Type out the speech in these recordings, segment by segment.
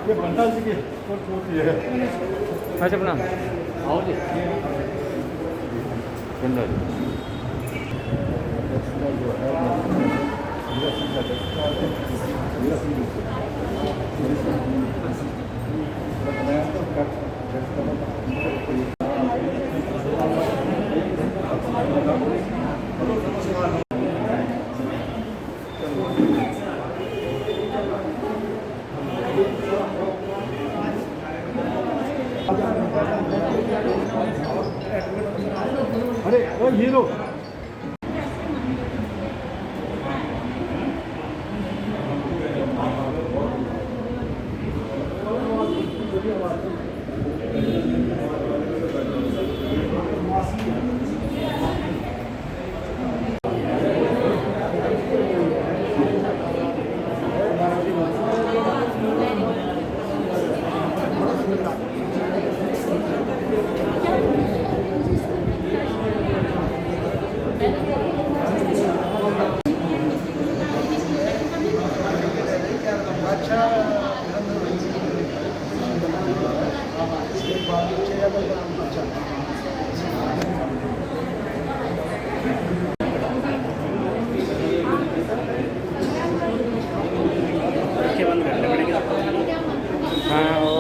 ये बंदा जी की और छोटी है। अच्छा अपना आओ जी। बंदा जी अरे ओ हीरो हाँ वो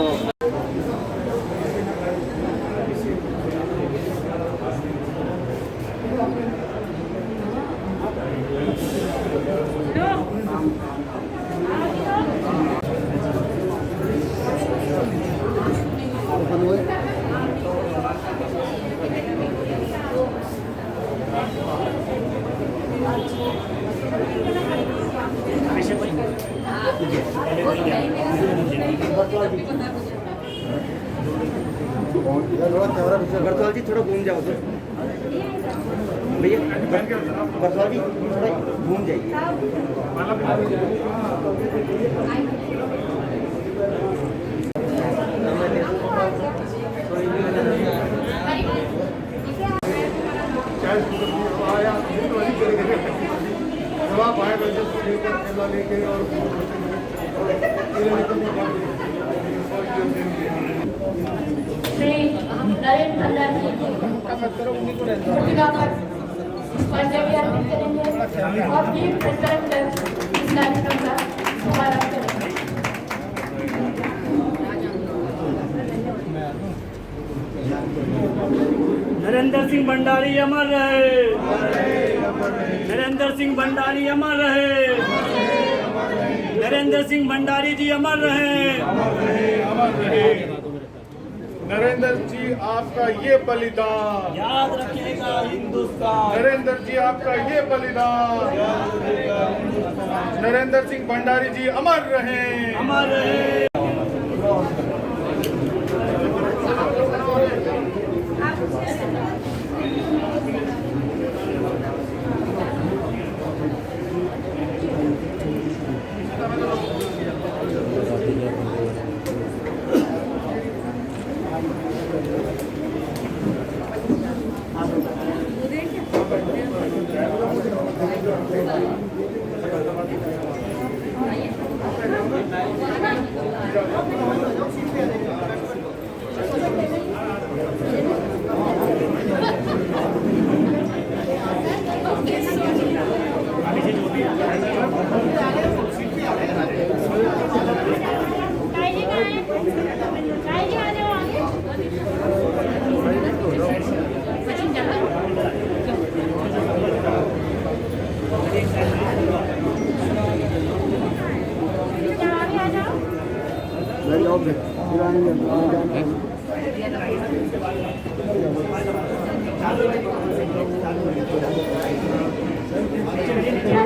बरसाल जी थोड़ा घूम जाओ तो भैया, बरसाल जी थोड़ा घूम जाइए। जवाब आए लेके और नरेंद्र सिंह भंडारी अमर रहे। नरेंद्र सिंह भंडारी अमर रहे। नरेंद्र सिंह भंडारी जी अमर रहे। नरेंद्र जी आपका ये बलिदान याद रखेगा हिंदुस्तान। नरेंद्र जी आपका ये बलिदान नरेंद्र सिंह भंडारी जी अमर रहे। अमर रहे।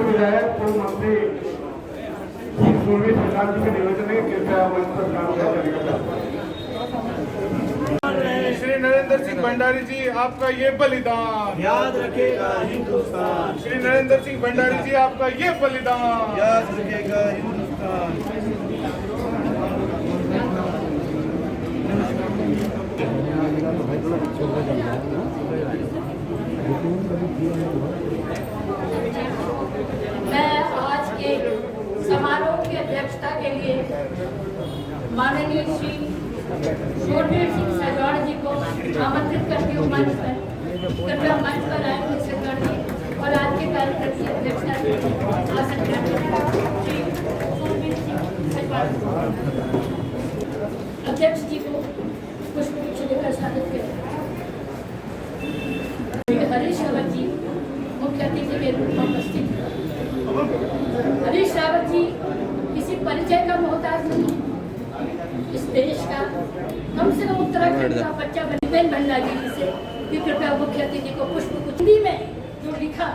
विधायक पूर्व मंत्री पूर्वी प्रधान जी के निवेदन है कृपया मंच पर काम करेगा। श्री नरेंद्र सिंह भंडारी जी आपका ये बलिदान याद रखेगा हिंदुस्तान। श्री नरेंद्र सिंह भंडारी जी आपका ये बलिदान याद रखेगा हिंदुस्तान। मैं आज के समारोह की अध्यक्षता के लिए माननीय श्री शोरवीर सिंह सजवाड़ जी को आमंत्रित करती हूँ मंच पर। कृपया मंच पर आए छत्तीसगढ़ जी और आज के कार्यक्रम की अध्यक्षता आसन ग्रहण करें श्री शोरवीर सिंह सजवाड़ अध्यक्ष जी को पुष्पगुच्छ देकर स्वागत करें। हरीश रावत जी मुख्य अतिथि के रूप में उपस्थित हैं। हरीश रावत जी किसी परिचय का मोहताज नहीं, इस देश का कम से कम उत्तराखंड का बच्चा बनिबेन भंडारी जी से कि कृपया मुख्य अतिथि को पुष्पगुच्छ हिंदी में जो लिखा,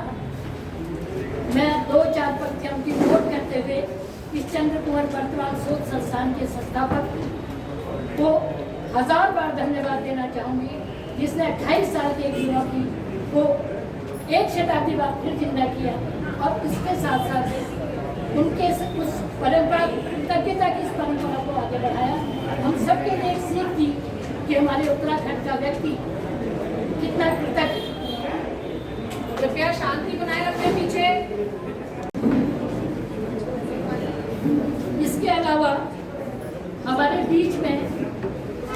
मैं 2-4 पंक्तियों की नोट करते हुए इस चंद्र कुंवर वर्तमान शोध संस्थान के संस्थापक को 1000 बार धन्यवाद देना चाहूँगी, जिसने 28 साल के एक युवा को एक शताब्दी बाद फिर जिंदा किया और इसके साथ साथ उनके उस परंपरा कृतज्ञता की इस परंपरा को आगे बढ़ाया। हम सबके लिए एक सीख थी कि हमारे उत्तराखंड का व्यक्ति कितना कृतज्ञ। कृपया शांति बनाए रखें पीछे। इसके अलावा हमारे बीच में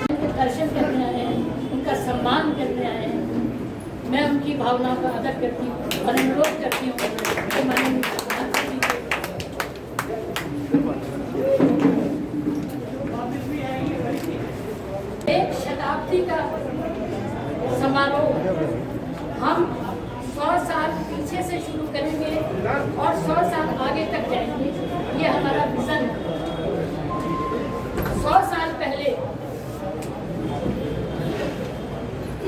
उनके दर्शन करने आए हैं, उनका सम्मान करने आए हैं। मैं उनकी भावनाओं का आदर करती हूँ और अनुरोध करती हूँ कि माननीय प्रधानमंत्री एक शताब्दी का समारोह हम 100 साल पीछे से शुरू करेंगे और 100 साल आगे तक जाएंगे। ये हमारा विजन है। 100 साल पहले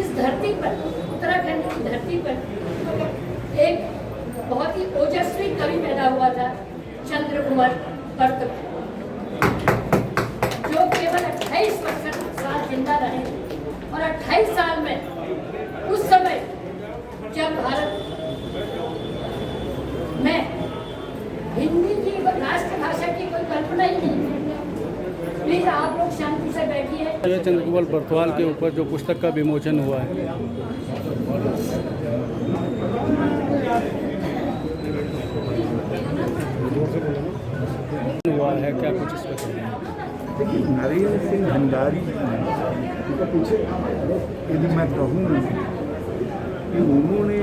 इस धरती पर, उत्तराखंड की धरती पर एक बहुत ही ओजस्वी कवि पैदा हुआ था, चंद्र कुंवर बर्तक, जो केवल 28 साल जिंदा रहे और 28 साल में उस समय जब भारत में हिंदी की राष्ट्रभाषा की कोई कल्पना ही नहीं थी। प्लीज आप लोग शांति से बैठिए। ये चंद्र कुंवर बर्तवाल के ऊपर जो पुस्तक का विमोचन हुआ है, क्या कुछ इस पर देखिए, नरेंद्र सिंह भंडारी यदि मैं कहूँ कि उन्होंने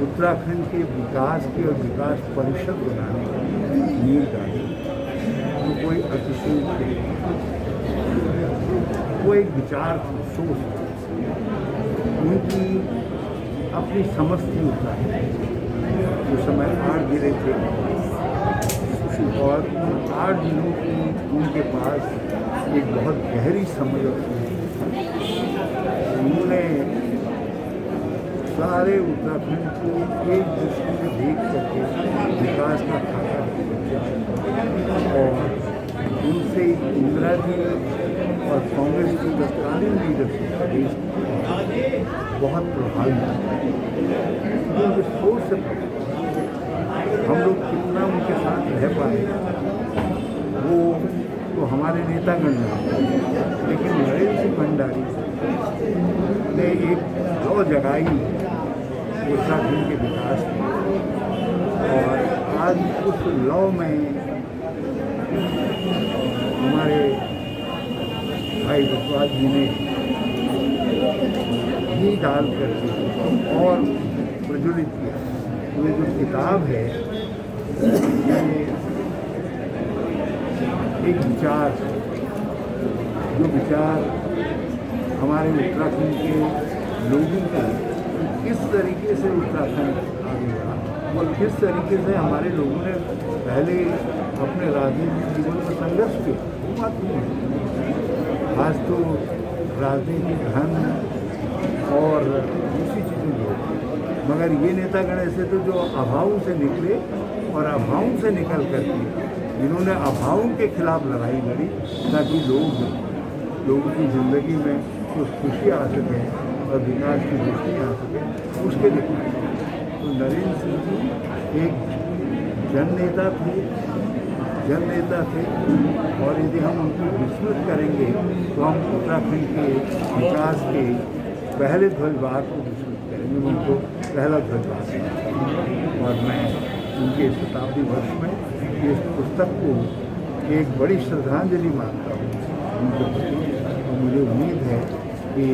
उत्तराखंड के विकास की और विकास परिषद बनाने की नींव डाली, तो कोई अतिशय वो एक विचार सोच उनकी अपनी समझ थी उत्तराखंड। उस समय 8 जिले थे और उन 8 जिलों की उनके पास एक बहुत गहरी समझ थी। उन्होंने सारे उत्तराखंड को एक दृष्टि से देख करके विकास का खाका और उनसे इंदिरा जी और कांग्रेस की तत्कालीन लीडरशिप प्रदेश बहुत प्रभावित उनके सोच से हम लोग कितना उनके साथ रह पाए वो तो हमारे नेतागण ने, लेकिन नरेंद्र सिंह भंडारी ने एक लौ जगाई उत्तराखंड के विकास में और आज उस लौ में हमारे भाई बसवाल जी ने घी डाल करके और प्रज्वलित किया। ये जो किताब है एक विचार, जो विचार हमारे उत्तराखंड के लोगों का किस तरीके से उत्तराखंड आगे बढ़ा और किस तरीके से हमारे लोगों ने पहले अपने राजनीतिक जीवन में संघर्ष किया, वो बात नहीं है। आज तो राजनीतिक धन और दूसरी चीज़ें लोग, मगर ये नेतागण ऐसे थे जो अभावों से निकले और अभावों से निकल करके इन्होंने अभावों के खिलाफ लड़ाई लड़ी ताकि लोगों की ज़िंदगी में कुछ खुशी आ सके और विकास की दृष्टि आ सके, उसके लिए तो नरेंद्र सिंह जी एक जननेता थे और यदि हम उनको विस्मृत करेंगे तो हम उत्तराखंड के विकास के पहले ध्वजवाहक को विस्मृत करेंगे। उनको पहला ध्वजवाहक और मैं उनके शताब्दी वर्ष में इस पुस्तक को एक बड़ी श्रद्धांजलि मानता हूँ उनके प्रति। और मुझे उम्मीद है कि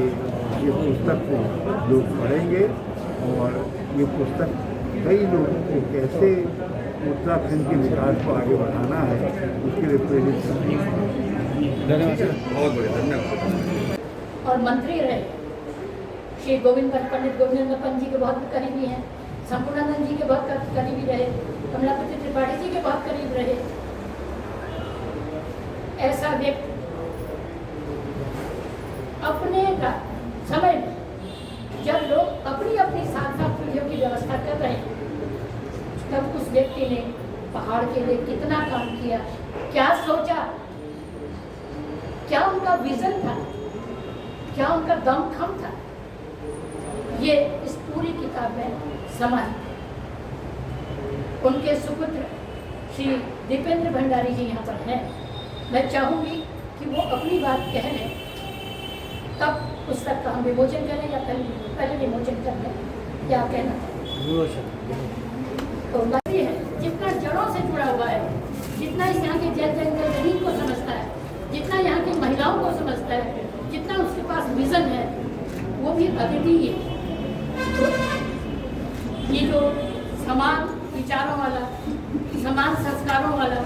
ये पुस्तक को लोग पढ़ेंगे और ये पुस्तक कई लोगों को कैसे उत्तराखंड के विकास को आगे बढ़ाना है उसके लिए प्रेरित करेंगे। धन्यवाद। बहुत बढ़िया, धन्यवाद। और मंत्री रहे श्री पंडित गोविंद पंत जी के बहुत करीबी हैं, संपूर्णानंद जी के बहुत करीबी रहे, कमलापति त्रिपाठी जी के बहुत करीब रहे। ऐसा व्यक्ति अपने समय में जब लोग अपनी अपनी सात पीढ़ियों की व्यवस्था कर रहे हैं, तब उस व्यक्ति ने पहाड़ के लिए कितना काम किया, क्या सोचा, क्या उनका विजन था, क्या उनका दमखम था, ये इस पूरी किताब में समाहित है। उनके सुपुत्र श्री दीपेंद्र भंडारी जी यहाँ पर हैं। मैं चाहूँगी कि वो अपनी बात कह लें, तब पुस्तक का हम विमोचन करें या पहले विमोचन कर लें, क्या कहना चाहिए? तो बात ये है, जितना जड़ों से जुड़ा हुआ है, जितना इस यहाँ के जल जंगल जमीन को समझता है, जितना यहाँ की महिलाओं को समझता है, जितना उसके पास विजन है, वो भी अद्वितीय है। तो ये जो समान विचारों वाला, समान संस्कारों वाला,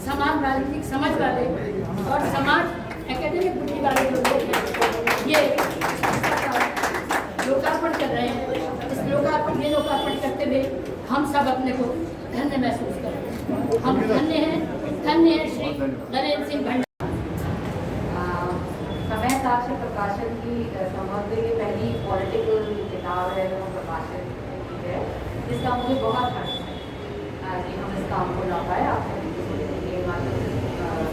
समान राजनीतिक समझ वाले और समाज एकेडमिक बुद्धि वाले लोग हैं, ये लोकार्पण कर रहे हैं। इस लोकार्पण करते हुए हम सब अपने को धन्य महसूस करें। हम धन्य हैं श्री नरेंद्र सिंह भंडारी। समय साक्ष्य प्रकाशन की संबंध ये पहली पॉलिटिकल किताब है जो प्रकाशित की है, जिसका मुझे बहुत हर्ष है कि हम इस काम को ला पाए। आपने के माध्यम से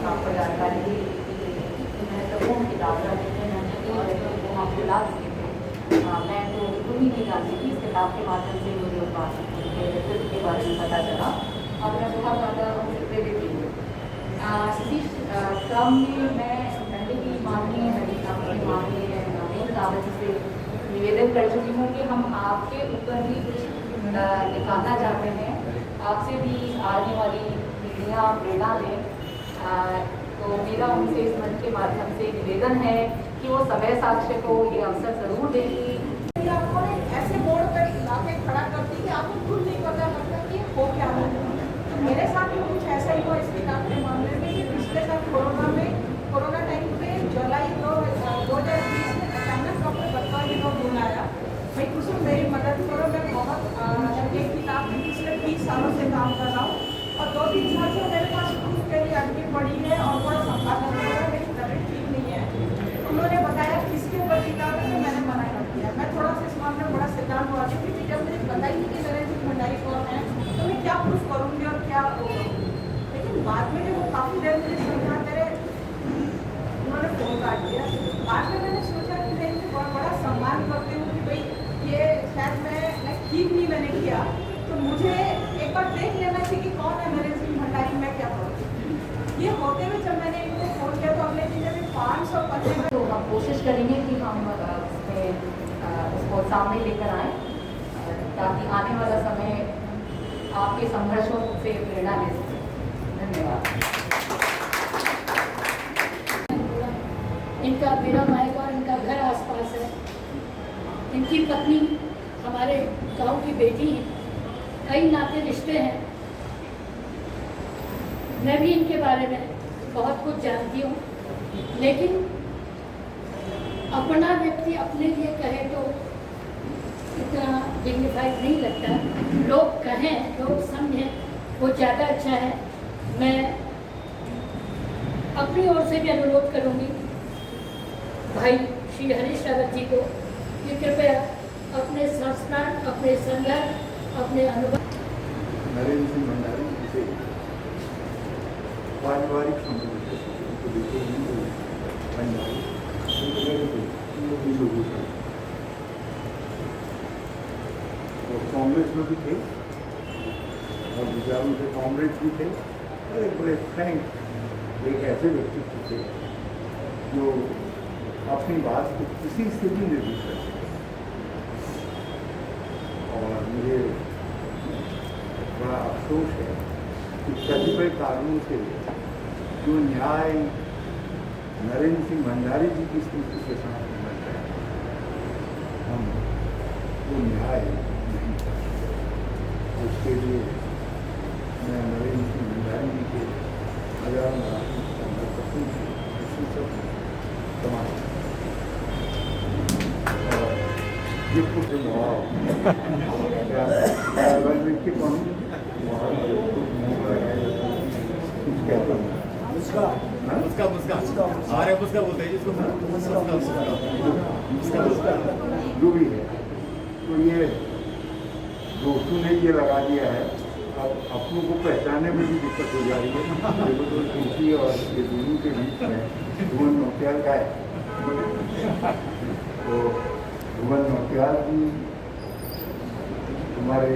आपको जानकारी दी महत्वपूर्ण किताब का जितने मैंने वो आपको ला सके थे। मैं तो बिल्कुल ही नहीं जानती थी, इस किताब के माध्यम से मुझे उस बात के व्यक्तित्व के बारे में पता चला और मैं बहुत ज़्यादा उनसे प्रेरित हुई। इसी क्रम में मैं पहले भी माननीय नवीन कावत से निवेदन कर चुकी हूँ कि हम आपके ऊपर भी कुछ दिखाना चाहते हैं, आपसे भी आने वाली पीढ़ियाँ प्रेरणा लें। तो मेरा उनसे इस मंच के माध्यम से निवेदन है कि वो समय साक्ष्य को ये अवसर ज़रूर दें कि आपको ऐसे बोर्ड पर इलाके खड़ा करती कि आपको खुद नहीं पता लगता कि हो क्या है। तो मेरे साथ भी कुछ ऐसा ही हुआ इस किताब के मामले में कि पिछले साल कोरोना टाइम पे जुलाई 2020 में अचानक डॉक्टर बत्ता जी को बुलाया, भाई कुसुम मेरी मदद करो, मैं बहुत एक किताब में पिछले 20 सालों से काम कर रहा हूँ और 2-3 साल से मेरे पास प्रूफ के लिए अटकी पड़ी है और बड़ा संपादन हो रहा है, मेरी तबीयत ठीक नहीं है। उन्होंने बताया किसके ऊपर किताब है, तो मैंने मना कर दिया। मैं थोड़ा सा इस मामले में बड़ा सिद्धांत हुआ क्योंकि जब मुझे पता ही नहीं कि नरेंद्र सिंह भंडारी कौन है तो मैं क्या प्रूफ करूँगी और क्या होगा। लेकिन बाद में जब वो काफ़ी देर मुझे समझा करे, उन्होंने फोन काट दिया। बाद में मैंने सोचा कि मैं इनसे बड़ा सम्मान करती हूँ कि भाई ये शायद मैं ठीक नहीं मैंने किया, तो मुझे एक बार देख लेना चाहिए कि कौन है नरेंद्र सिंह भंडारी, मैं क्या करूँ। ये होते हुए जब मैंने इनको फोन किया तो अगले दिन जब 500 पन्ने में तो हम कोशिश करेंगे कि हम उसको सामने लेकर आएँ ताकि आने वाला समय आपके संघर्षों से प्रेरणा ले सके। धन्यवाद। इनका बेड़ा मायका और इनका घर आसपास है। इनकी पत्नी हमारे गांव की बेटी है, कई नाते रिश्ते हैं। मैं भी इनके बारे में बहुत कुछ जानती हूँ, लेकिन अपना व्यक्ति अपने लिए कहे तो इतना डिग्निफाइड नहीं लगता। लोग कहें, लोग समझें, वो ज़्यादा अच्छा है। मैं अपनी ओर से भी अनुरोध करूँगी भाई श्री हरीश रावत जी को कि कृपया अपने संस्कार, अपने संदर्भ, अपने अनुभव। नरेंद्र सिंह भंडारी से पारिवारिक संबंध और कांग्रेस में भी थे और विचारों से कांग्रेस भी थे और एक बड़े फ्रैंक एक ऐसे व्यक्तित्व थे जो अपनी बात को किसी से भी नहीं पूछ सकते। और मुझे बड़ा अफसोस है कि कतिपय कारणों से जो न्याय नरेंद्र सिंह भंडारी जी की स्मृति के साथ होना चाहिए, हम वो न्याय नहीं कर सकते। उसके लिए मैं नरेंद्र सिंह भंडारी जी के हजारों समाज ये कुछ जो भी है, तो ये दोस्तों ने ये लगा दिया है। अब अपनों को पहचानने में भी दिक्कत हो जा रही है। देखो तो तुलसी और ये दोनों के बीच में भुवन नौटियाल का है। तो भुवन नौटियाल जी हमारे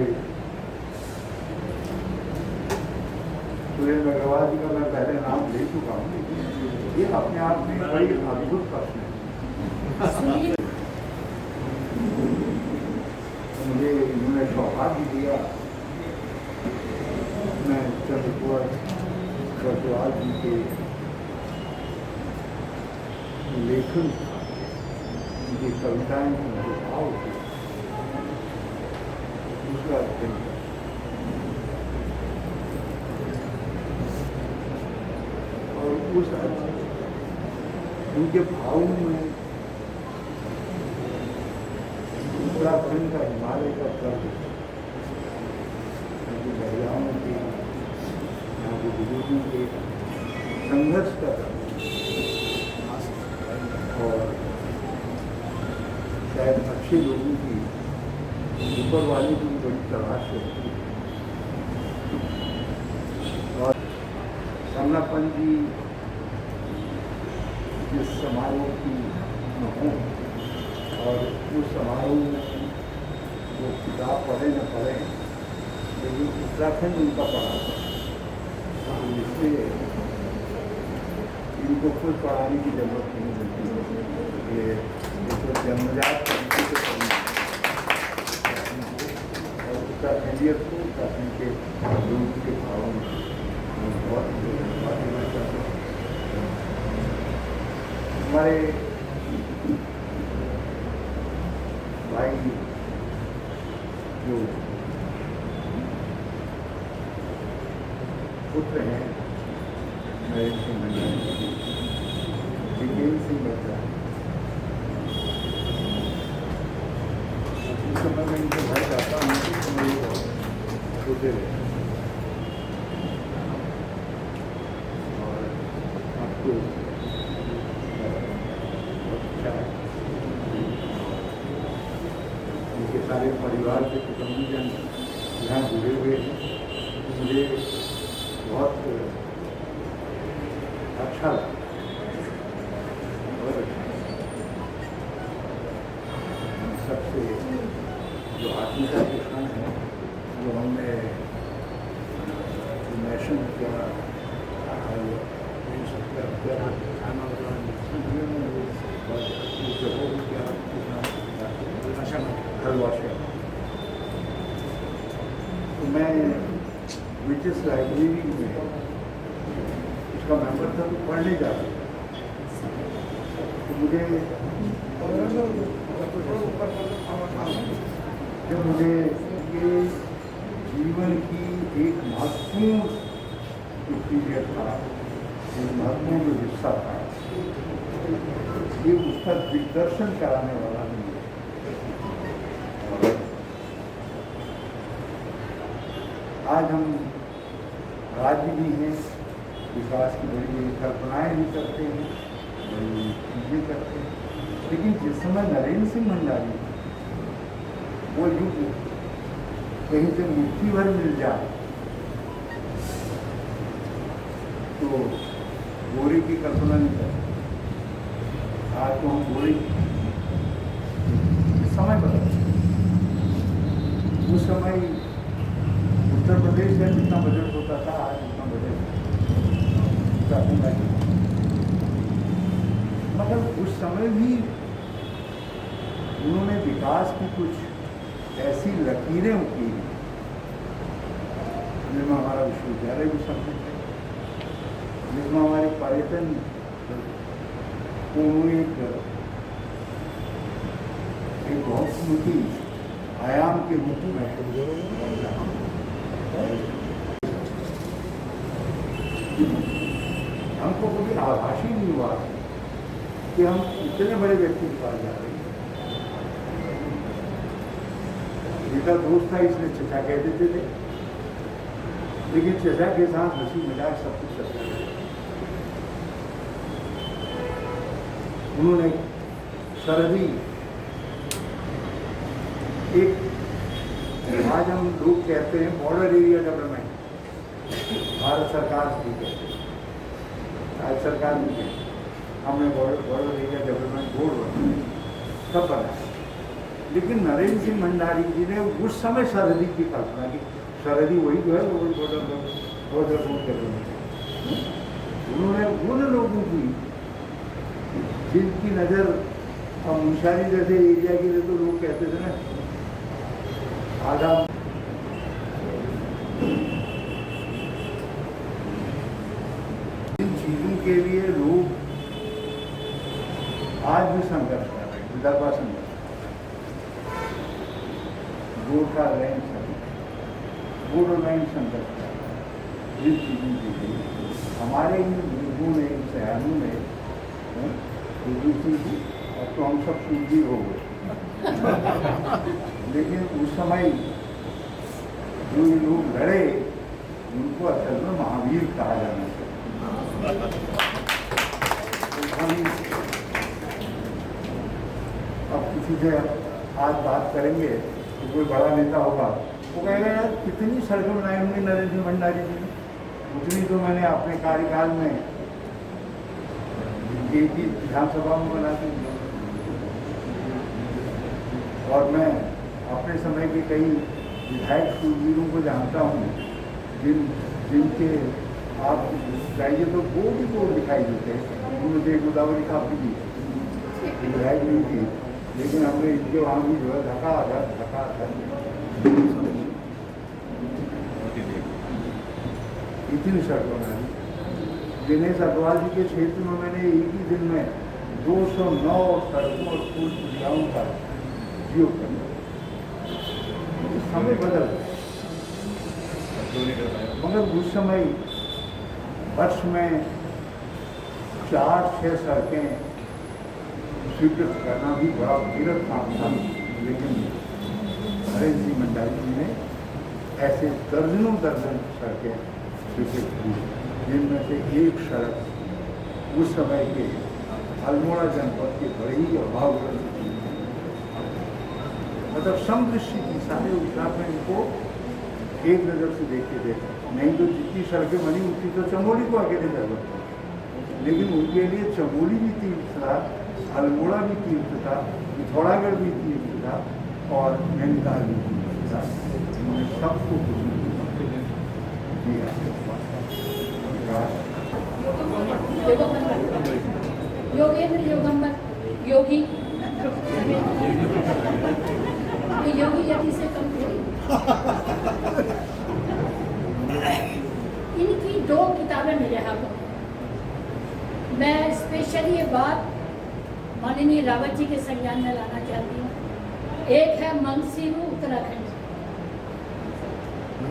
सुरेंद्र अग्रवाल जी का मैं पहले नाम ले चुका हूँ, लेकिन ये अपने आप में बड़ी अद्भुत प्रश्न है। मुझे इन्होंने सौभाग्य दिया, मैं चंद्रकुमार गढ़वाल जी के लेखन, उनकी कविताएं, उनके भाव थे, दूसरा अध्ययन और उस उनके भावों में उत्तराखंड का, हिमालय का कर्ज, यहाँ की महिलाओं के, यहाँ के बुजुर्गों के संघर्ष का कर्ज और शायद अच्छे लोगों की ऊपर वाली की बड़ी तलाश होती है। और कमलापन जी जिस समारोह की हों और उस समारोह में वो किताब पढ़े न पढ़े, लेकिन उत्तराखंड उनका पढ़ा था, तो इसलिए इनको खुद पढ़ाने की जरूरत नहीं होती है। ये तो जन्मजात तरीके से पढ़ना और उत्तराखंडियत को उत्तराखंड के लोगों के भावों में बहुत बात देना चाहते हैं। हमारे भाई जो पुत्र हैं नरेंद्र सिंह भंडारी, जितेंद्र सिंह भंडारी, उस समय मैं इनके घर जाता हूँ तो मेरे छोटे रहे और आपको उनके सारे परिवार के कुटुंबीजन यहाँ जुड़े हुए हैं। मुझे बहुत अच्छा लगा, बहुत अच्छा। सबसे जो आत्मीयता के क्षण है, जो हमने नेशन का तो मैं ब्रिटिश लाइब्रेरी में उसका मेंबर था, तो पढ़ने जा रहा था। तो मुझे जब मुझे ये जीवन की एक महत्वपूर्ण जो पीरियड था, एक महत्वपूर्ण जो हिस्सा था, ये उसका दिग्दर्शन कराने वाला नहीं है। आज हम राज्य भी हैं, विकास की बड़ी बड़ी कल्पनाएँ भी करते हैं, बड़ी चीज़ें करते हैं, लेकिन जिस समय नरेंद्र सिंह भंडारी वो युग कहीं से मुट्ठी भर मिल जाए तो गोरे की कल्पना नहीं करते। आज तो हम गोरे समय बदल, उस समय उत्तर प्रदेश का जितना बजट होता था, आज उतना बजट मगर उस समय भी उन्होंने विकास की कुछ ऐसी लकीरें उठी जिनमें हमारा विश्वविद्यालय भी सम्मिलित है। जिसमें हमारे पर्यटन को एक बहुत कीमती आयाम के रूप में हमको कभी आभास ही नहीं हुआ कि हम इतने बड़े व्यक्ति के पास जा रहे हैं। मेरा दोस्त था, इसलिए चचा कह देते थे, लेकिन चचा के साथ हंसी मजाक सब कुछ चलता है। उन्होंने सरहदी एक, आज हम लोग कहते हैं बॉर्डर एरिया डेवलपमेंट, भारत सरकार भी कहते हैं, राज्य सरकार भी कहते हैं, हमने बॉर्डर एरिया डेवलपमेंट बोर्ड बनाया, सब बनाया। लेकिन नरेंद्र सिंह भंडारी जी ने उस समय सरहदी की कल्पना की। सरहदी वही जो है बॉर्डर बोर्ड डेवलपमेंट। उन्होंने उन लोगों की जिनकी नज़र अब मुशारी जैसे एरिया के लिए तो लोग कहते थे ना आधा, इन चीज़ों के लिए लोग आज भी संघर्ष कर रहे हैं। विदर्भा संघर्ष, गोरखालैंड संघर्ष, बोडोलैंड संघर्ष कर रहा है। जिन चीज़ों के लिए हमारे इन बुजुर्गों ने, इन सयानों ने, अब तो हम सब सूझी हो गए, लेकिन उस समय जो ये लोग लड़े उनको असल में महावीर कहा जाना चाहिए। अब किसी से आज बात करेंगे तो कोई बड़ा नेता होगा, वो कहेगा यार कितनी सड़कें बनाई होंगी नरेंद्र सिंह भंडारी जी ने, उतनी तो मैंने अपने कार्यकाल में एक ही विधानसभा में बना दी। और मैं अपने समय के कई विधायक शूरवीरों को जानता हूँ जिनके आप चाहिए तो बोर्ड ही बोर्ड दिखाई देते हैं। उन्होंने गोदावरी काफी दी, विधायक नहीं थी, लेकिन हमने इनके वहाँ भी जो है धक्का इतनी सड़क बना दी। दिनेश अग्रवाल जी के क्षेत्र में मैंने एक ही दिन में 209 सड़कों और पुल पुलियाओं का उपयोग करना। समय बदल गया, मगर उस समय वर्ष में 4-6 सड़कें स्वीकृत करना भी बड़ा विरत काम था। लेकिन नरेंद्र सिंह भंडारी जी ने ऐसे दर्जनों सड़कें स्वीकृत की, जिनमें से एक सड़क उस समय के अल्मोड़ा जनपद के बड़े ही अभावग्रस्त थी। मतलब समदृष्टि की सारे उत्तराखंड को एक नज़र से देख के देखा। नहीं तो जितनी सड़कें बनी उतनी तो चमोली को अकेले जरूरत थी, लेकिन उनके लिए चमोली भी तीर्थ था, अल्मोड़ा भी तीर्थ था, पिथौरागढ़ भी तीर्थ था और नैनीताल भी तीर्थ था। उन्होंने सबको कुछ योगेंद्र योगंबर योगी योगी यदि से कम थोड़ी। इनकी 2 किताबें मेरे हाथों में। मैं स्पेशली ये बात माननीय रावत जी के संज्ञान में लाना चाहती हूँ। एक है मंगसिरू उत्तराखंड।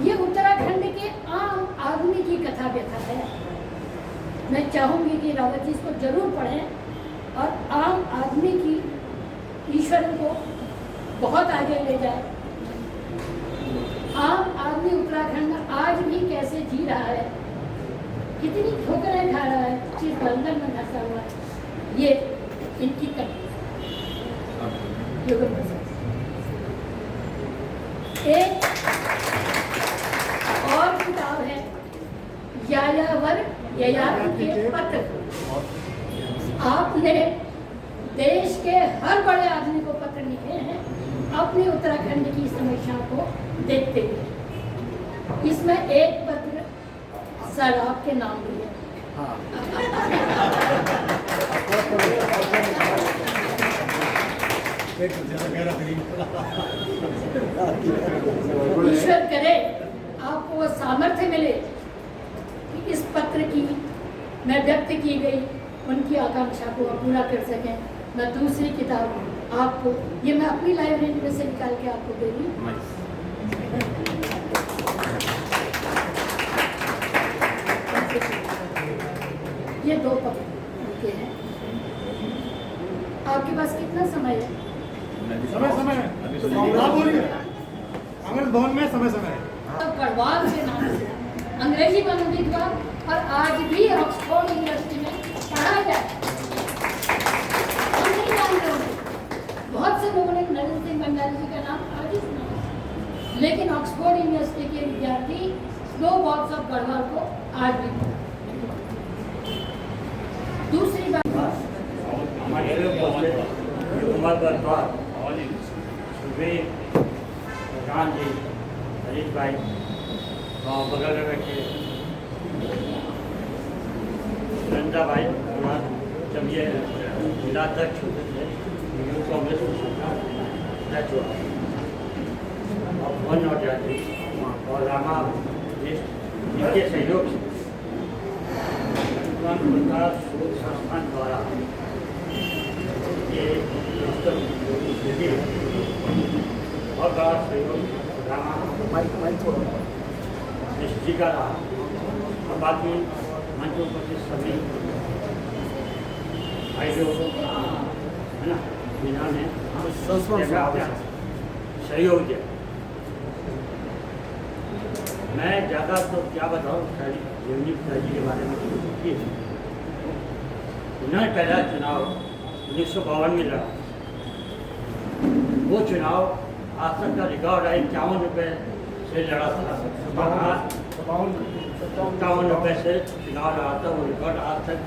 ये उत्तराखंड के आम आदमी की कथा व्यथा है। मैं चाहूँगी कि रावत जी इसको जरूर पढ़ें और आम आदमी की ईश्वर को बहुत आगे ले जाए। आम आदमी उत्तराखंड आज भी कैसे जी रहा है, कितनी ठोकरें खा रहा है, किस बंधन में फंसा हुआ है, ये इनकी कहानी। एक और किताब है यायावर ययाति के पत्र। आपने देश के हर बड़े आदमी को पत्र लिखे हैं अपनी उत्तराखंड की समस्याओं को देखते हुए। इसमें एक पत्र सर आपके नाम भी है। ईश्वर करे आपको वो सामर्थ्य मिले कि इस पत्र की मैं व्यक्त की गई उनकी आकांक्षा को आप पूरा कर सकें। मैं दूसरी किताब आपको, ये मैं अपनी लाइब्रेरी में से निकाल के आपको दे रही हूँ। ये 2 पत्र उनके हैं। आपके पास कितना समय है? अमृत भवन में समय है। तो गढ़वाल के नाम से अंग्रेजी में अनुदित हुआ और आज भी ऑक्सफोर्ड यूनिवर्सिटी में पढ़ा जाए। हम नहीं जानते होंगे, बहुत से लोगों ने नरेंद्र सिंह बंडारी जी का नाम आज ही सुना, लेकिन ऑक्सफोर्ड यूनिवर्सिटी के विद्यार्थी स्नो बॉक्स ऑफ गढ़वाल को आज भी पढ़ा। दूसरी बात, हमारे उमर बरबाद सुबह प्रधान जी हरीश भाई और बगल में बैठे नंदा भाई, जब ये जिलाध्यक्ष होते थे यूथ कांग्रेस को और भवन नौटियाली और रामा इनके सहयोग से प्रकाश शोध संस्थान द्वारा ये बहुत बड़ा सहयोग जी का रहा और बाकी मंचों पर सभी भाई जो है ना जिन्होंने सहयोग दिया। मैं ज़्यादा तो क्या बताऊँ जी के बारे में। उन्होंने पहला चुनाव 1952 में लड़ा। वो चुनाव आज तक का रिकॉर्ड है 51 रुपये से लड़ा था। 57 रुपये से चुनाव लड़ा था। वो रिकॉर्ड आज तक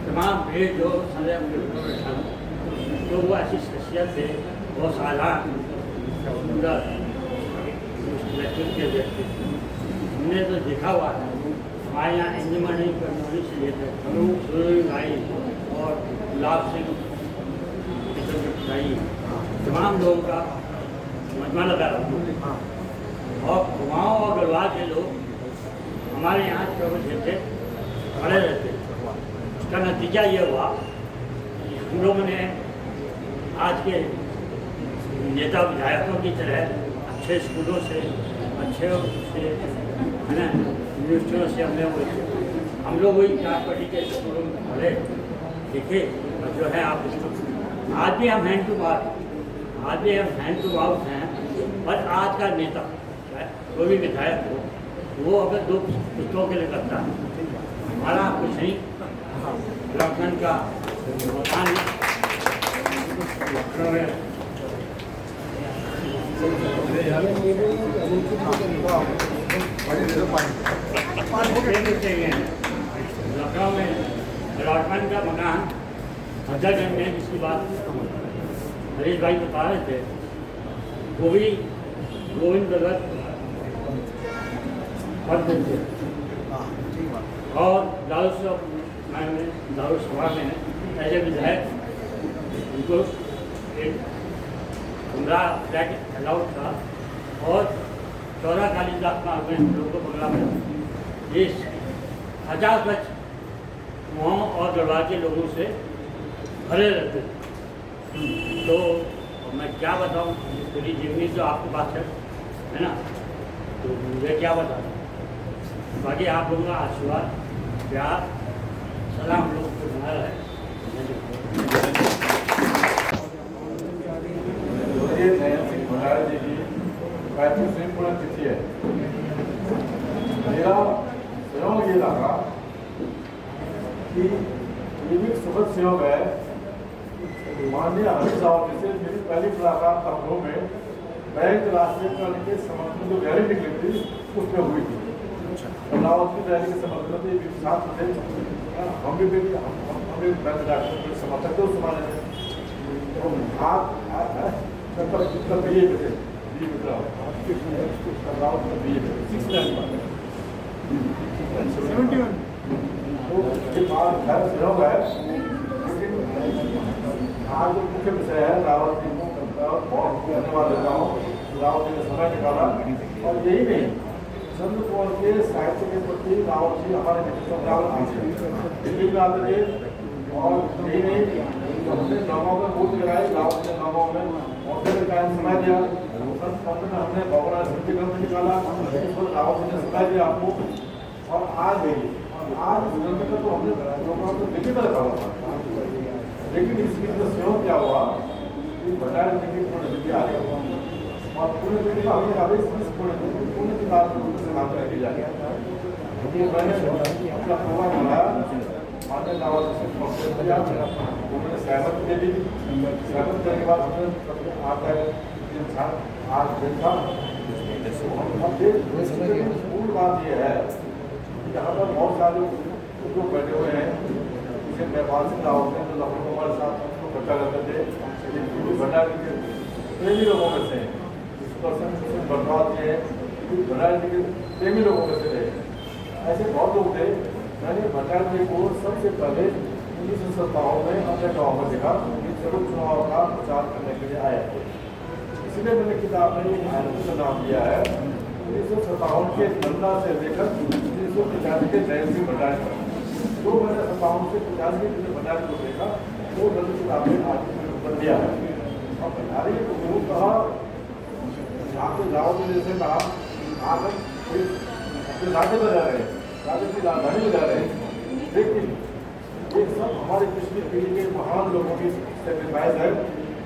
तमाम भीड़ जो संजय बैठा तो वो ऐसी शख्सियत थे, बहुत साधारण पूरा नेतृत्व व्यक्ति। हमने तो देखा हुआ है, हमारे यहाँ इंजीनियरिंग करने से लिए थे सूर्य भाई और गुलाब सिंह भाई, तमाम लोगों का मजमा लगा रहा और कुमाऊँ और गढ़वाल के लोग हमारे यहाँ 24 घंटे खड़े रहते। उसका नतीजा ये हुआ कि हम लोगों ने आज के नेता विधायकों की तरह अच्छे स्कूलों से, अच्छे से है ना यूनिवर्सिटियों से हम लोग वही क्लास पार्टी के स्कूलों में पढ़े लिखे और जो है आप आज भी हम हैंड टू माउथ हैं। पर आज का नेता कोई भी विधायक हो वो अगर 2 पुस्तकों के लिए करता है, हमारा कुछ नहीं उत्तराखंड का मकान लखनऊ में अलॉटमेंट का मकान हजरगंज में, जिसकी बात हरीश भाई बता रहे थे, वो भी गोविंद भगत पद थे और दारुसभा में एज ए विधायक उनको एक कमरा फ्लैट अलाउड था और 14 कालीदास में लोगों को बंगला में इस 1000 गज वहाँ और गढ़वाल के लोगों से भरे रहते थे। तो मैं क्या बताऊँ, पूरी जीवनी जो आपके पास है ना, तो मुझे क्या बताऊँ। बाकी आप लोगों का आशीर्वाद, प्यार, सलाम लोगों को बना रहा है। जी की 35वीं पुण्यतिथि है। मेरा सहयोग ये लगा कि ये भी सुखद सहयोग है। माननीय अमित साहब से मेरी पहली मुलाकात लखनऊ में बैंक राष्ट्रीयकरण के समर्थन जो रैली निकली थी उसमें हुई थी। रावत की रैली के समर्थन में एक साथ थे, हम भी बैंक राष्ट्रीय के समर्थक थे उस समय। तो आप BA में थे, रावत का BA में 71 तो ये बात खैर सहयोग है। आज जो मुख्य विषय है, रावत जी को बहुत धन्यवाद देता हूँ। रावत जी ने समय निकाला और यही नहीं चंद्रकोर के साहित्य के प्रति रावत जी हमारे संग्राम दिल्ली में आते थे और यही नहीं हमने नगांव में वोट गिराए, रावत ने नगांव में मौके का समय दिया। सन 15 में हमने भगवान शक्ति ग्रंथ निकाला, रावत ने समय दिया आपको। और आज देखिए, आज ग्रंथ का तो हमने लोगों को लिखित रखा हुआ था, लेकिन इसकी स्वयं क्या हुआ कि भंडारी जी की पूर्ण आ गया और पूर्ण विधि का हमने आदेश पूर्ण किताब से काम करके जा गया। मैंने अपना प्रोग्राम बनाया, मान्य रावत से उन्होंने सहमत दे दी। सहमत करने के बाद हमने आता है आज देखा मूल बात यह है कि यहाँ पर बहुत सारे लोग बैठे हुए हैं, जिसे नेपाल से रावत ने जो लखनऊ कुमार साहब को इकट्ठा करते थे, भंडारी के प्रेमी लोगों में से इस पर्सन बर्बाद किए भंडारी जी के प्रेमी लोगों में से थे। ऐसे बहुत लोग थे। मैंने भंडारी जी को सबसे पहले 1957 में अपने गाँव में देखा, सड़क चुनाव का प्रचार करने के लिए आए थे। इसलिए मैंने किताब में का नाम दिया है 1957 के नंदा से लेकर 1950 के जैन सिंह भंडारी तक। जो मैंने 57 से 50 के भंडारी को देखा वो नंद किताब में आज कर दिया है। और भंडारी को कहा यहाँ पे रावत जैसे कहा आकर अपने राज्य में जा रहे हैं, राज्य की राजधानी में जा रहे हैं, लेकिन ये सब हमारी पिछली पीढ़ी के महान लोगों की सेक्रीफाइस है।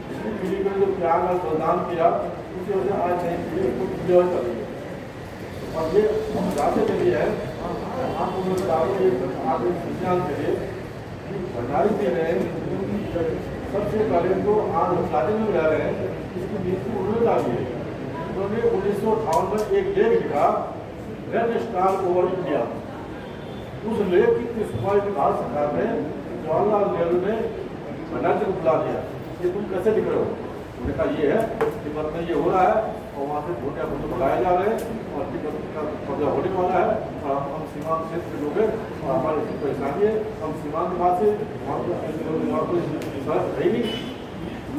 पिछली पीढ़ी को जो त्याग और बलिदान किया उसकी वजह आज नई पीढ़ी को इंजॉय कर रही है। और ये हम राज्य के लिए है, आप उन्होंने आगे विज्ञान के लिए भंडारी जी ने सबसे पहले तो आज हम राज्य में रह रहे हैं, इसकी नीति उन्होंने डाली है। उन्होंने 1958 में एक लेख लिखा, रेड स्टार ओवर इंडिया। उस लेख की 30 भारत सरकार ने जवाहरलाल नेहरू ने भंडारी जी को बुला दिया, ये तुम कैसे लिख रहे हो? उन्होंने कहा ये है कि मतलब ये हो रहा है और वहाँ से भूटिया को बुलाए जा रहे हैं और कब्जा होने वाला है और हम सीमांत क्षेत्र के लोग हैं और हमारी इसकी परेशानी है, हम सीमांत वासी वहाँ को सड़क है नहीं।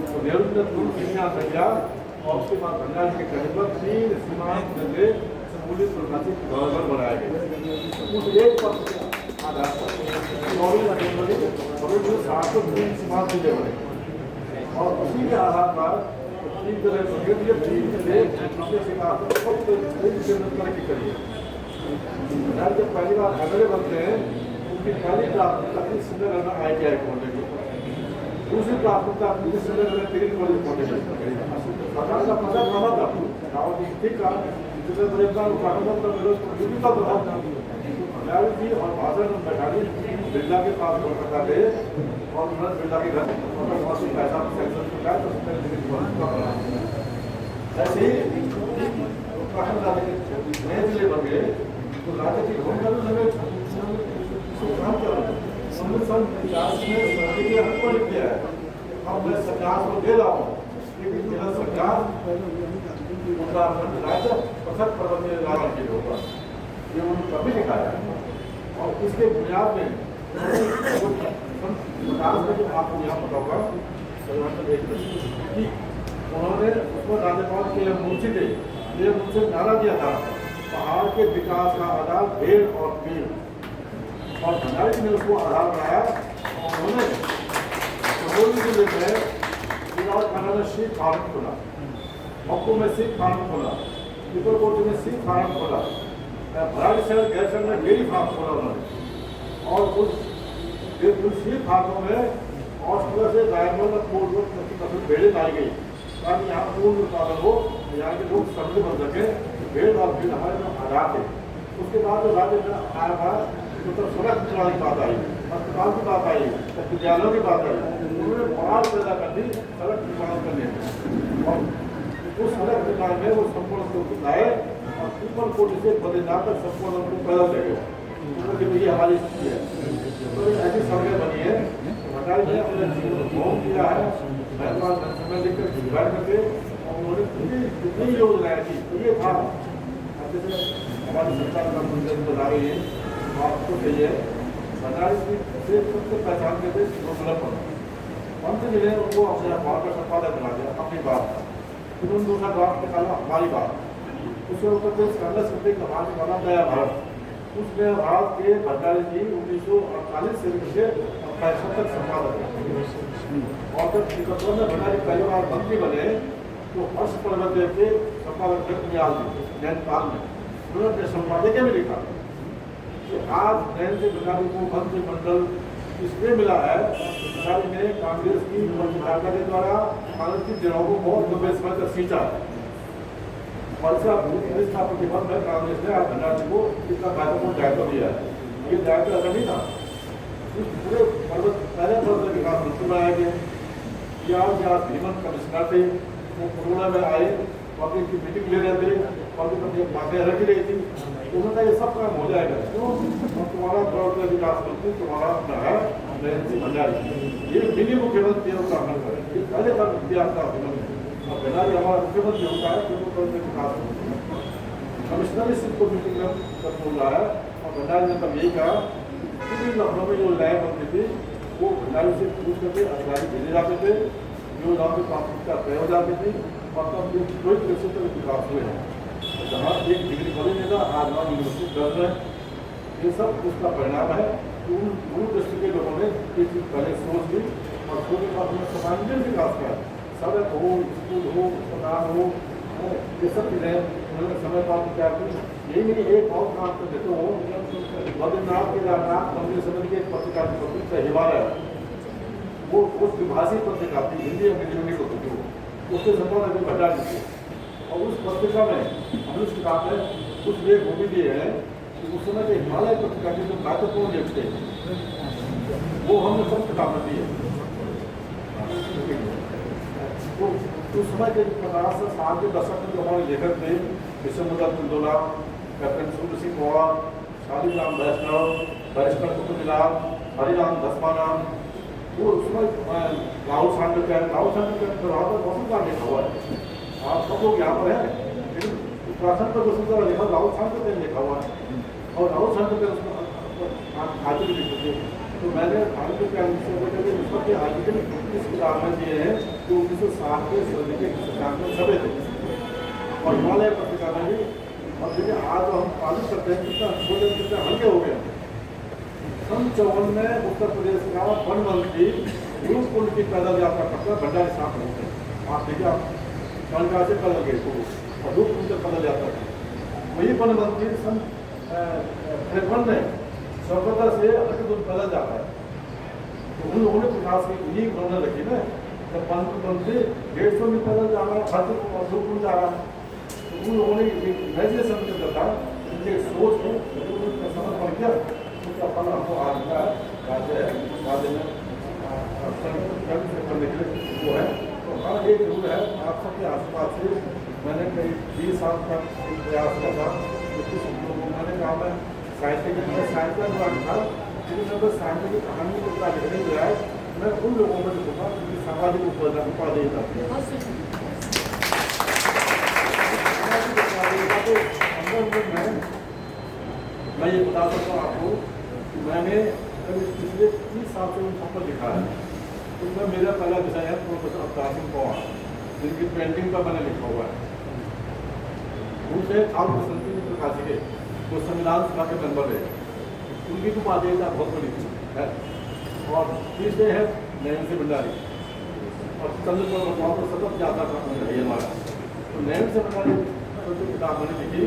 तो नेहरू ने तुरंत सीमा दिया और उसके बाद भंडारी के कहने पर 3 सीमांत जगह सम्मिलित प्रशासित गवर्नर बनाए गए। उस एक पद के आधार पर 3 सीमांत जिले बने और उसी के आधार पर 3 तरह तरक्की करिए। जब पहली बार एमएलए बनते हैं उनकी पहली प्राथमिकता थी श्रीनगर में ITI खोलने की, दूसरी प्राथमिकता थी श्रीनगर में 3 कॉलेज खोलने की। सरकार का पता माना था रावत जी ठीक था, जिसमें भंडारी जी और भाषण बैठारी बिरला के पास कोलकाता गए और उन्होंने बिरला के घर पैसा सैंक्शन किया तो ऐसे ही उत्तराखंड राज्य के नए जिले बन गए तो राज्य की घूमकर काम कर रहे हैं। 1950 में सर्दी के हक को लिख दिया है। अब मैं सरकार को दे रहा हूँ, लेकिन केंद्र सरकार उत्तराखंड राज्य पृथक प्रबंधन रावण के होगा, ये उन्होंने कभी लिखा है। और इसके बुनियाद में 50 में जो आपको यहाँ पता होगा उन्होंने उसमें राज्यपाल के मुंशी थे, ये मुझसे नारा दिया था पहाड़ के विकास का आधार भेड़ और पेड़, और भंडारी जी ने उसको आधार बनाया। और उन्होंने चंदौली जिले में खाना में शीख फार्म खोला, मक्कू में शीख फार्म खोला, पिपरकोट में शीख फार्म खोला, भराड़ीसर गैरसर में डेयरी फार्म खोला उन्होंने। और उस शीख फार्मों में ऑस्ट्रेलिया से रायमल भेड़ें लाई गई ताकि यहाँ पूर्ण उत्पादन हो, यहाँ के लोग समृद्ध बन सके। भेड़ और भीड़ हमारे जो आधार थे। उसके बाद जो राज्य में आया था तो सड़क निर्माण की बात आई, अस्पताल की बात आई, विद्यालयों की बात आई, उन्होंने बवाल पैदा कर दी सड़क निर्माण करने में। और उस सड़क निर्माण में वो संपूर्ण रूप लाए और पिपरकोट से बद्रीनाथ तक संपूर्ण रूप पैदल ले गए। ये हमारी स्थिति है। तो ऐसी सड़कें बनी है। भंडारी जी अपने जीवन को भोग किया है, मेहरबान समय लेकर बैठ करके और उन्होंने कितनी योजनाएं की। तो ये था जैसे हमारी सरकार का मुद्दे बता रही है, आपको चाहिए भंडारी जी से सबसे पहचान के थे पंत जी ने उनको अपने अखबार का संपादक बना दिया अपनी बात। फिर उन दूसरा ड्राफ्ट निकाला हमारी बात, उसमें उत्तर प्रदेश कांग्रेस कमेटी का भारत बना नया भारत, उस नया भारत के भंडारी जी 1948 से लेकर 65 तक संपादक है। और जब 71 में भंडारी पहली बार मंत्री बने तो हर्ष पर्वत के संपादक नैनीताल में उन्होंने संपादकीय में लिखा कि आज नैन से भंडारी को मंत्रिमंडल इसलिए मिला है, भंडारी ने कांग्रेस की पत्रकारिता के द्वारा कांग्रेस की जड़ों को बहुत लंबे समय तक सींचा है। और इसका प्रतिबंध है कांग्रेस ने आज भंडारी को इतना महत्वपूर्ण दायित्व दिया है। ये दायित्व ऐसा नहीं था, इस पूरे पर्वत पहले पर्वत विकास मंत्री बनाया गया। आज भीमन कमिश्नर थे, वो कोरोना में आए, पब्लिक की मीटिंग ले रहे थे, पब्लिक अपनी बातें रख रही थी, उन्होंने ये सब काम हो जाएगा क्यों? तुम्हारा पर्वत विकास मंत्री तुम्हारा अपना है भंडारी, ये मिनी मुख्यमंत्री उत्तराखंड का, ये पहले का इतिहास का मुख्यमंत्री। अब भंडारी हमारा मुख्यमंत्री होता है क्योंकि पर्वत विकास कमिश्नर इस को मीटिंग में बोल रहा है। और भंडारी ने तब यही कहा कि लखनऊ में जो लैब बनती थी वो भंडारी से पूछ करके अधिकारी भेजे जाते थे, योजनाओं की प्राथमिकता तय हो जाती थी, और तब ये कोई क्षेत्र में विकास हुए हैं। जहाँ एक डिग्री कॉलेज था, आज वहाँ यूनिवर्सिटी गर्ल है। ये सब उसका परिणाम है कि उन दूर दृष्टि के लोगों ने ये चीज़ पहले सोच ली और सोचने के बाद उन्होंने समांतर विकास किया। सड़क हो, स्कूल हो, अस्पताल हो, ये सब चीज़ें उन्होंने समय पास क्या की। यही नहीं, एक और काम कर देते हो, बद्रीनाथ केदारनाथ मंदिर समिति के एक पत्रकार पत्रिका हिमालय, वो द्विभाषी पत्रिका थी, हिंदी अंग्रेजी में होती थी, उसके संपादक भंडारी थे। और उस पत्रिका में हम उस किताब में कुछ लेख वो भी दिए हैं कि उस समय के हिमालय पत्रिका के जो महत्वपूर्ण लेख थे वो हमने सब किताब में दिए। तो उस समय के 50 के दशक में जो हमारे लेखक थे, विश्वमुद्रा कुंदोला, कैप्टन सूर्य सिंह पवार, शालीग्राम वैष्णव, बैरिस्टर कुतुबलाल, हरिराम धस्माना, वो उसमें राहुल सांडकर प्रभाव पर बहुत बार लिखा हुआ है। आप सब लोग यहाँ पर हैं, लेकिन उत्तराखंड पर जो सुंदर लिखा राहुल सांडकर ने लिखा हुआ है, और राहुल सांडकर उसमें आर्टिकल लिखे थे। तो मैंने आर्टिकल के आर्टिकल इस किताब में दिए हैं जो 1960 के सदी के सिद्धांत में छपे थे, और हिमालय पत्रिका में भी। और देखिए आज हम पालन करते हैं कितना छोटे कितने हल्के हो गए। 54 में उत्तर प्रदेश का वन मंत्री रूपकुंड की पैदल यात्रा करता भंडारी साहब होते हैं। आप देखिए, आप कानका से पैदल गए तो और रूपकुंड से पैदल यात्रा की। वही वन मंत्री सन 53 में स्वतंत्रता से अटक पैदल जाता है। तो उन लोगों ने प्रकाश की उन्हीं उन्होंने रखी ना, जब मंत्री 150 में पैदल जा रहा है, हर रूपकुंड जा रहा है, तो उन लोगों ने इमेजिनेशन के दौरान उनकी सोच है समझ किया, उसका फल हमको आज का राज्य है राज्य में करने के लिए वो है। तो हाँ, एक जरूर है आप सबके आसपास से मैंने कई 20 साल का प्रयास किया था। कुछ लोगों मैंने कहा मैं साहित्य का दुकान था, लेकिन अगर साहित्य की कहानी को क्या लिखने गया है, मैं उन लोगों में लिखूँगा क्योंकि सामाजिक उपादेयता मैं ये बता सकता हूँ आपको कि मैंने पिछले 30 साल से उन सब पर लिखा है। तो मैं मेरा पहला विषय है प्रोफेसर अवतार सिंह पवार, जिनकी पेंटिंग पर मैंने लिखा हुआ है। दूसरे ठाकुर बसंती प्रकाश के वो संविधान सभा के मेंबर रहे, उनकी उपादेयता बहुत बड़ी है। और तीसरे है नैन से भंडारी, और चंद्रपुर भगवान को सतत यात्रा करना चाहिए हमारा। तो नैन से भंडारी जो किताब मैंने लिखी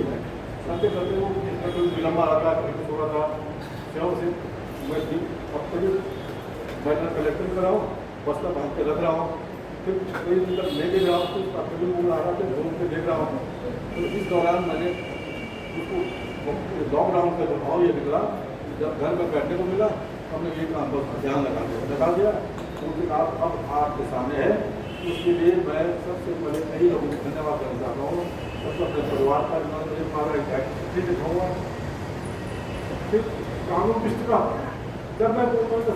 करते करते वो इसका कोई विलम्ब आ रहा था, कभी कुछ हो रहा था, सेवा से मैं अब तक बैनर कलेक्शन कर रहा हूँ, बस्ता बांध के रख रहा हूँ, फिर कई दिन तक ले दे रहा हूँ, फिर कभी मूड आ रहा है, घूम के देख रहा हूँ। तो इस दौरान मैंने उसको लॉकडाउन का जो भाव ये निकला, जब घर में बैठने को मिला, हमने ये काम पर ध्यान लगा दिया। तो किताब अब आपके सामने है, उसके लिए मैं सबसे पहले कई लोगों को धन्यवाद करना चाहता हूँ। सबसे अपने परिवार का मुझे हमारा दिखाऊँगा। फिर कानून पुस्तिका जब मैं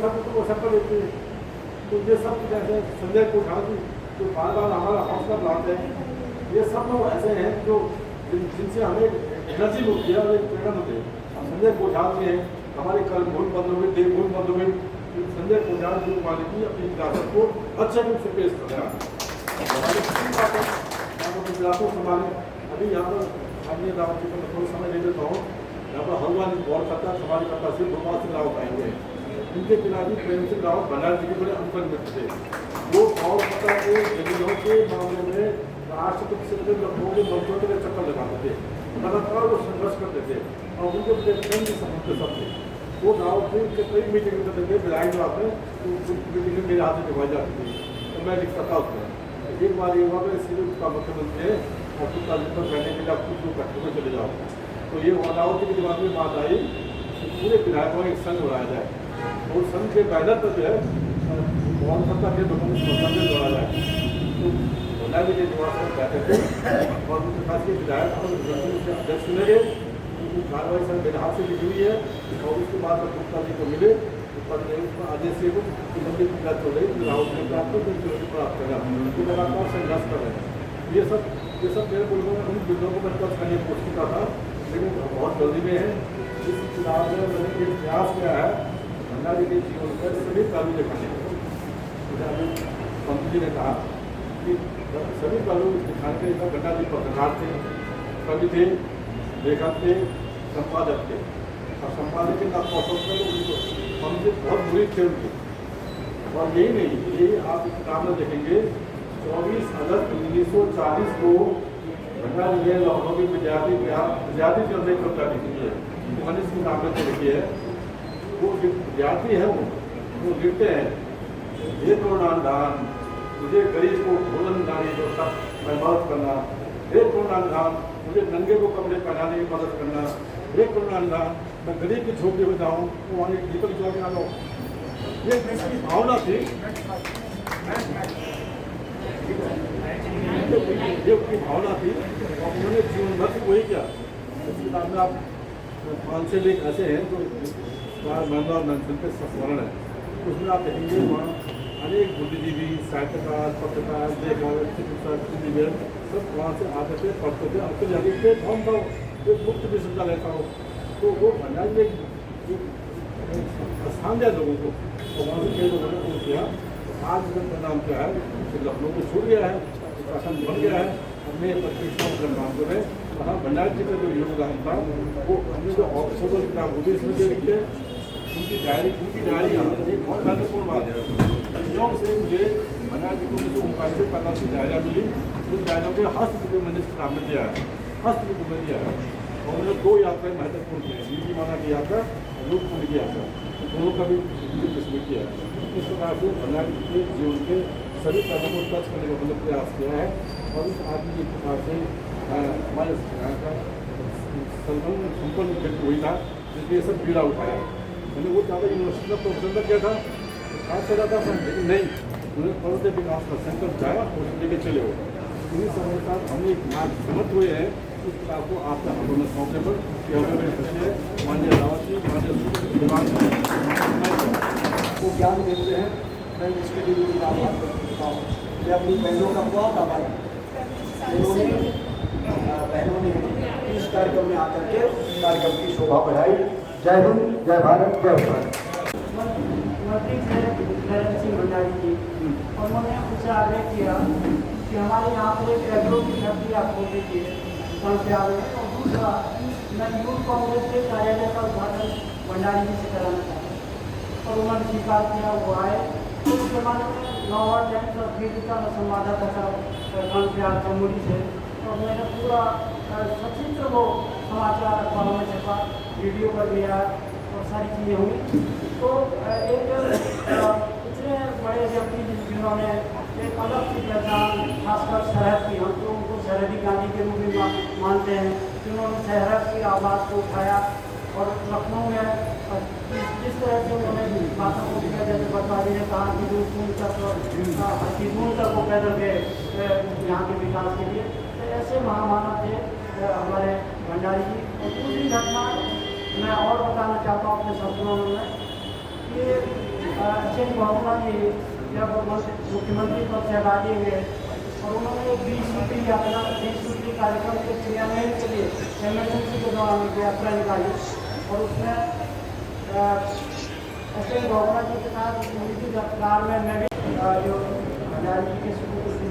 सब को सफल लेती है, तो ये सब जैसे संजय कोठारी जो बार बार हमारा हौसला बढ़ाते हैं, ये सब लोग ऐसे हैं जो जिनसे हमें एनर्जी मिलती है और एक प्रेरणा मिलती है। संजय कोठारी हैं, हमारे कर्मभूमि बंद हो गई, देवभूमि बंद हो गई, संजय कोठारी जी वाले की अपनी विरासत को अच्छे रूप से पेश कर रहा है। हमारे विरासत संभाले अभी यहाँ पर माननीय रावत जी को मैं थोड़ा समय दे देता हूँ। यहाँ पर हल्द्वानी गौर करता समाज करता सिर्फ भोपाल सिंह रावत आएंगे। इनके पिताजी प्रेम सिंह रावत भंडारी जी के बड़े अंतर मित्र थे। वो गौर करता के जमीनों के मामले में राष्ट्रपति से लखनऊ के मंत्रियों के चक्कर लगाते थे, लगातार वो संघर्ष करते थे और उनके बड़े प्रेम के संबंध सब थे। वो रावत जी के कई मीटिंग करते थे, विधायक जो आते तो मीटिंग मेरे हाथ से करवाई जाती थी तो मैं लिखता था उसमें। एक बार ये हुआ कि सीधे उसका मुख्यमंत्री है और कुछ तारीख पर रहने के लिए आप कुछ लोग कट्टे में चले जाओ। तो ये रावत जी के दिमाग में बात आई कि पूरे विधायकों एक संघ बनाया जाए और संघ के बैनर पर जो है कौन सत्ता के लोगों को समर्थन में जोड़ा जाए। तो भंडारी जी के दिमाग में बैठे थे और उनके पास के विधायक और अध्यक्ष चुने गए। उनकी कार्रवाई सर मेरे हाथ से लिखी हुई है और उसके बाद जब गुप्ता जी को मिले आदेश से वो लंबी बात चल रही रावत ने प्राप्त करा तो लगातार संघर्ष कर रहे हैं। ये सब मेरे बुजुर्गों ने उन बुजुर्गों को मैं टच करने की कोशिश किया था, लेकिन बहुत जल्दी में है। इस चुनाव में मैंने एक प्रयास किया है भंडारी के जीवन पर सभी पहलू दिखाने को। अभी मंत्री जी ने कहा कि सभी पहलू दिखाने के लिए भंडारी पत्रकार थे, कवि थे, लेखक थे, संपादक थे और संपादक के नाम हमसे बहुत बुरी थे उनकी। और यही नहीं, यही आप इस किताब में देखेंगे 24 अगस्त 1940 को भंडारी ने लखनऊ की विद्यार्थी जो हमने कविता लिखी है मैंने इसकी किताब में लिखी है। वो विद्यार्थी है वो लिखते हैं, ये करुणान दान मुझे गरीब को भोजन दानी को तक मैं मदद करना, हे करुणान दान मुझे नंगे को कपड़े पहनाने की मदद करना, हे करुणान दान मैं गरीब की झोपड़ी में जाऊँ तो वहाँ एक दीपक जला के आ जाऊँ। ये इसकी भावना थी, ये उसकी भावना थी और उन्होंने जीवन भर से वही किया। इस किताब में आप 5-6 लेख ऐसे हैं जो महिला मैंशन पे स्मरण है, उसमें आप देखेंगे वहाँ अनेक बुद्धिजीवी, साहित्यकार, पत्रकार, लेखक, चिकित्सक, इंजीनियर सब वहाँ से आते थे, पढ़ते थे। अब तो जाके थे हम तो एक मुक्त विश्वविद्यालय था वो, तो वो भंडारी में स्थान दिया लोगों को और वहाँ से कई लोगों ने वो किया। आज का नाम क्या है, लखनऊ को छूट गया है, शासन बन गया है। हमने पत्रिकाओं के नाम को वहाँ भंडारी जी का जो योगदान था वो हमने जो ऑक्सफोर्ड किताब वो भी इसमें दे रखी है। उनकी डायरी एक बहुत महत्वपूर्ण बात है। योग से मुझे भंडारी जी को 1949 की डायरिया मिली, उन डायरियों के हस्तलिपि मैंने इस किताब में दिया है, हस्तलिपि में दिया है। और उन्होंने 2 यात्राएं महत्वपूर्ण की, नीति माना की यात्रा और रूपकुंड की यात्रा, दोनों का भी इसमें किया है। इस प्रकार से भंडारी जी के जीवन के सभी पहलुओं को टच करने का मैंने प्रयास किया है। और इस आदमी की प्रकार से हमारे यहाँ का संपन्न व्यक्ति हुई था जिसने ये सब पीड़ा उठाया। मैंने वो ज़्यादा यूनिवर्सिटी का प्रोफेसर किया था, खास कर रहा था, लेकिन नहीं, उन्होंने पर्वतीय विकास का सेंटर उठाया और लेके चले हो। इन्हीं समय के साथ हमने एक मार्ग समर्थ हुए हैं। उस किताब को आपका हमें सौंपने पर कि हमें मेरे खुशी है माननीय रावत जी, माननीय दिमाग वो ज्ञान देते हैं। मैं इसके लिए भी आभार करता हूँ। मैं अपनी बहनों का बहुत आभार बहनों ने इस कार्यक्रम में आकर के कार्यक्रम की शोभा बढ़ाई। जय हिंद, जय भारत, जय भारत। मंत्री नरेंद्र सिंह भंडारी जी, उन्होंने मुझसे आग्रह किया कि हमारे यहाँ पर एक एग्रो की फैक्ट्री आप खोल दीजिए पे आ रहे हैं। और दूसरा, मैं यूथ कांग्रेस के कार्यालय का उद्घाटन भंडारी जी से कराना चाहता हूँ और उन्होंने स्वीकार किया। वो आए तो उस जमाने में नौवार टाइम्स और पीड़िता में संवाददाता था खान जमुरी से, और मैंने पूरा सचित्र वो समाचार अखबारों में छपा, वीडियो कर लिया और सारी चीज़ें हुई। तो एक इतने बड़े व्यक्ति जिन्होंने एक अलग सी पहचान खासकर सरहद की, हम तो उनको सरहदी गांधी के रूप में मानते हैं, जिन्होंने सरहद की आवाज़ को उठाया और लखनऊ में जिस तरह से उन्होंने बातों को किया, जैसे बटवारी ने कहा कि दूर तक वो पैदल गए यहाँ के विकास के लिए, तो ऐसे महामानव थे हमारे भंडारी जी। और दूसरी घटना मैं और बताना चाहता हूँ अपने शब्दों में कि सिंह बहुगुणा जी जब मुख्यमंत्री पद से हटा दिए गए और उन्होंने एक 20 सूत्री यात्रा 20 सूत्री कार्यक्रम के क्रियान्वयन के लिए एमरजेंसी के दौरान एक यात्रा निकाली और उसमें सिंह बहुगुणा जी के साथ उनकी रफ्तार में मैं भी जो भंडारी जी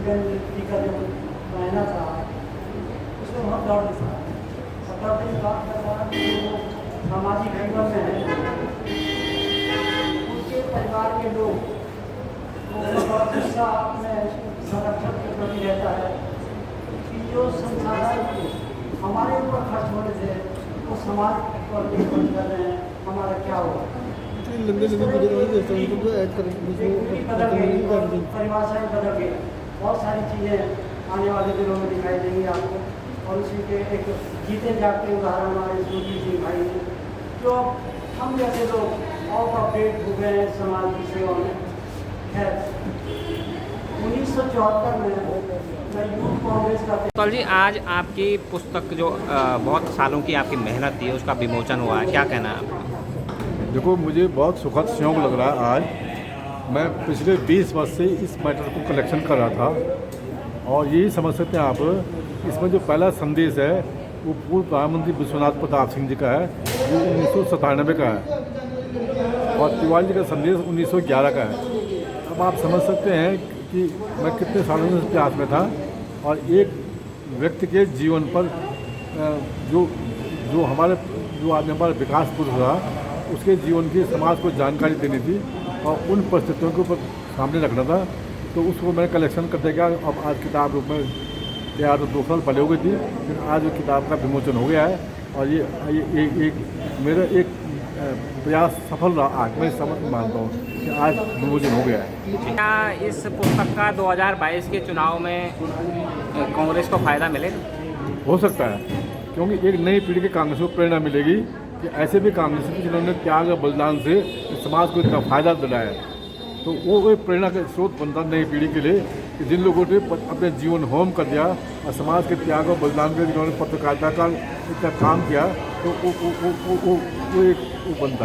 के जी का जो महीना था उसमें बहुत दौड़ था। प्रतिदिन बात कर रहा कि वो सामाजिक जीवन में है, उनके परिवार के लोग बहुत गुस्सा अपने संरक्षण के प्रति रहता है कि जो संसाधन हमारे ऊपर खर्च होने थे वो समाज पर भी खर्च कर रहे हैं, हमारा क्या होगा। परिभाषाएं बदल गई, बहुत सारी चीज़ें आने वाले दिनों में दिखाई देंगी आपको। और उसी के एक जीते जागते उदाहरण हमारे सूर्य सिंह भाई ने, जो हम जैसे लोग आउट ऑफ डेट हो गए हैं समाज की सेवा में। खैर 1974 में मैं यूथ कांग्रेस का कौल जी, आज आपकी पुस्तक जो बहुत सालों की आपकी मेहनत थी उसका विमोचन हुआ है, क्या कहना है आपका? देखो, मुझे बहुत सुखद संयोग लग रहा है आज। मैं पिछले 20 वर्ष से इस मैटर को कलेक्शन कर रहा था और यही समझ सकते हैं आप, इसमें जो पहला संदेश है वो पूर्व प्रधानमंत्री विश्वनाथ प्रताप सिंह जी का है, जो 1997 का है, और तिवारी जी का संदेश 1911 का है। अब आप समझ सकते हैं कि मैं कितने सालों से इतिहास में था और एक व्यक्ति के जीवन पर जो आदमी हमारा विकास पुरुष रहा, उसके जीवन की समाज को जानकारी देनी थी और उन परिस्थितियों के ऊपर सामने रखना था। तो उसको मैंने कलेक्शन करते गया। अब आज किताब रूप में तैयार 2 साल पहले हो गई थी, फिर आज वो किताब का विमोचन हो गया है और ये मेरा एक प्रयास सफल रहा। आज मैं समझ मानता हूँ कि आज विमोचन हो गया है। क्या इस पुस्तक का 2022 के चुनाव में कांग्रेस को फायदा मिलेगा? हो सकता है, क्योंकि एक नई पीढ़ी के कांग्रेस को प्रेरणा मिलेगी कि ऐसे भी कांग्रेस थे जिन्होंने त्याग और बलिदान से समाज को इतना फायदा दिलाया। तो वो एक प्रेरणा का स्रोत बनता नई पीढ़ी के लिए कि जिन लोगों ने अपने जीवन होम कर दिया और समाज के त्याग और बलिदान के जिन्होंने पत्रकारिता का इतना काम किया, तो वो बनता है।